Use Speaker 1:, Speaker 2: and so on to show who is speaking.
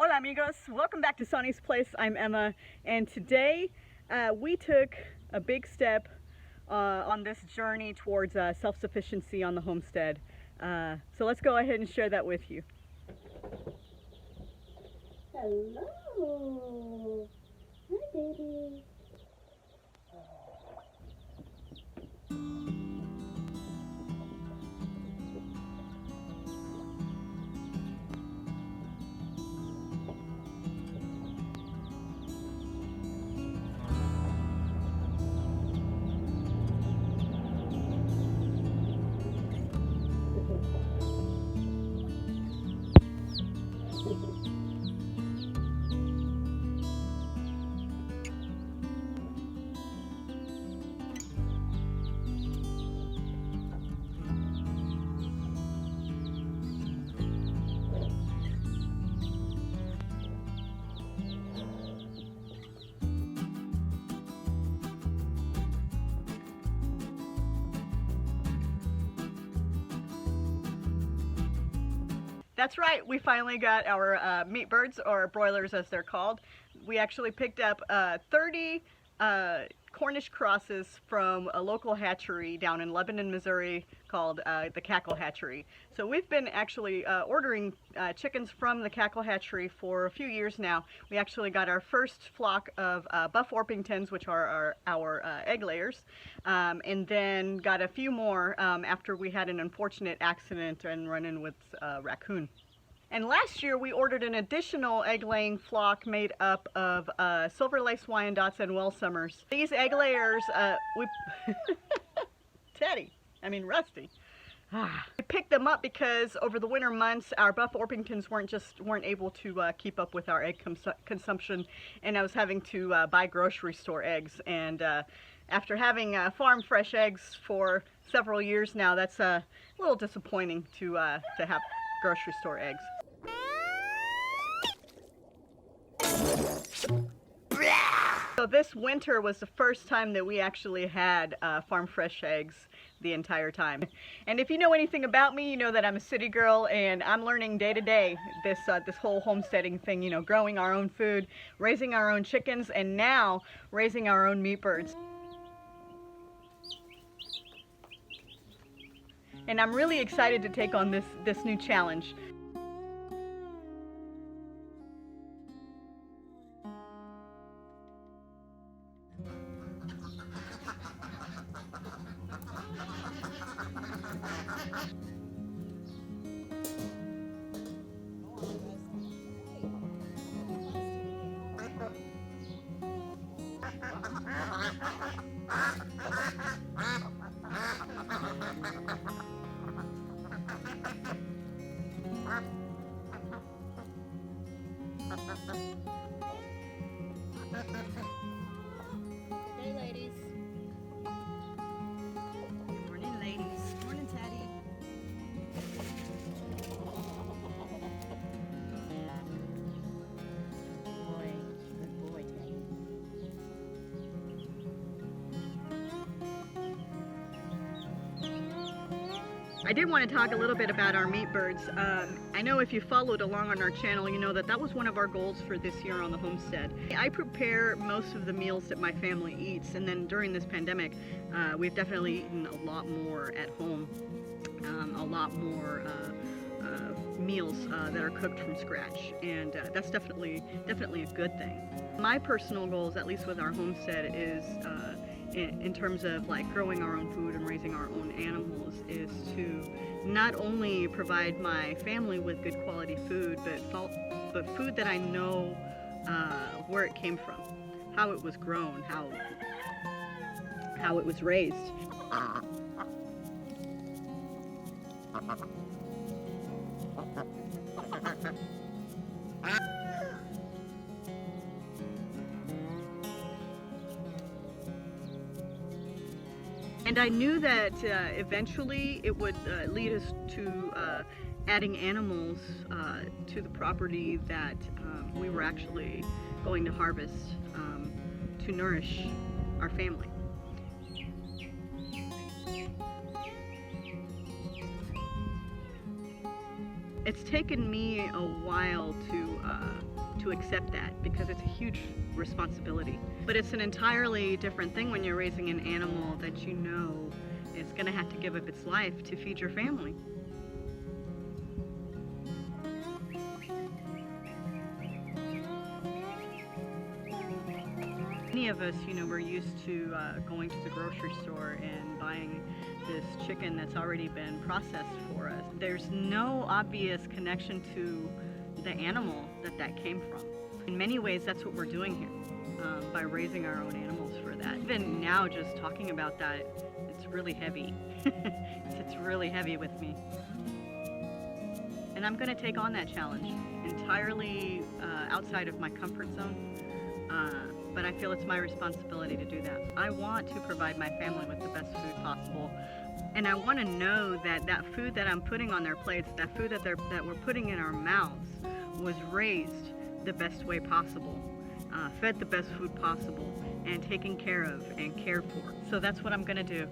Speaker 1: Hola amigos, welcome back to Sonnie's Place. I'm Emma, and today we took a big step on this journey towards self-sufficiency on the homestead. So let's go ahead and share that with you.
Speaker 2: Hello. Hi, baby.
Speaker 1: That's right, we finally got our meat birds, or broilers as they're called. We actually picked up 30 Cornish crosses from a local hatchery down in Lebanon, Missouri called the Cackle Hatchery. So we've been actually ordering chickens from the Cackle Hatchery for a few years now. We actually got our first flock of buff Orpingtons, which are our egg layers, and then got a few more after we had an unfortunate accident and run-in with a raccoon. And last year we ordered an additional egg-laying flock made up of Silver Lace Wyandottes and Welsumers. These egg layers, Rusty. We picked them up because over the winter months our buff Orpingtons weren't able to keep up with our egg consumption, and I was having to buy grocery store eggs. And after having farm fresh eggs for several years now, that's a little disappointing to have grocery store eggs. So this winter was the first time that we actually had farm fresh eggs the entire time. And if you know anything about me, you know that I'm a city girl, and I'm learning day to day this whole homesteading thing, you know, growing our own food, raising our own chickens, and now raising our own meat birds. And I'm really excited to take on this new challenge.
Speaker 2: Hey, ladies.
Speaker 1: Morning, ladies. Morning, Teddy.
Speaker 2: Good boy, Teddy.
Speaker 1: I did want to talk a little bit about our meat birds. I know if you followed along on our channel, you know that was one of our goals for this year on the homestead. I prepare most of the meals that my family eats, and then during this pandemic, we've definitely eaten a lot more at home, a lot more meals that are cooked from scratch, and that's definitely a good thing. My personal goals, at least with our homestead, is in terms of like growing our own food and raising our own animals, is to not only provide my family with good quality food, but food that I know where it came from, how it was grown, how it was raised. And I knew that eventually it would lead us to adding animals to the property that we were actually going to harvest to nourish our family. It's taken me a while to to accept that because it's a huge responsibility. But it's an entirely different thing when you're raising an animal that you know is going to have to give up its life to feed your family. Many of us, we're used to going to the grocery store and buying this chicken that's already been processed for us. There's no obvious connection to the animal that came from. In many ways, that's what we're doing here by raising our own animals for that. Even now, just talking about that, it's really heavy. It's really heavy with me. And I'm going to take on that challenge entirely outside of my comfort zone. But I feel it's my responsibility to do that. I want to provide my family with the best food possible. And I want to know that that food that I'm putting on their plates, that food that we're putting in our mouths, was raised the best way possible, fed the best food possible, and taken care of and cared for. So that's what I'm going to do.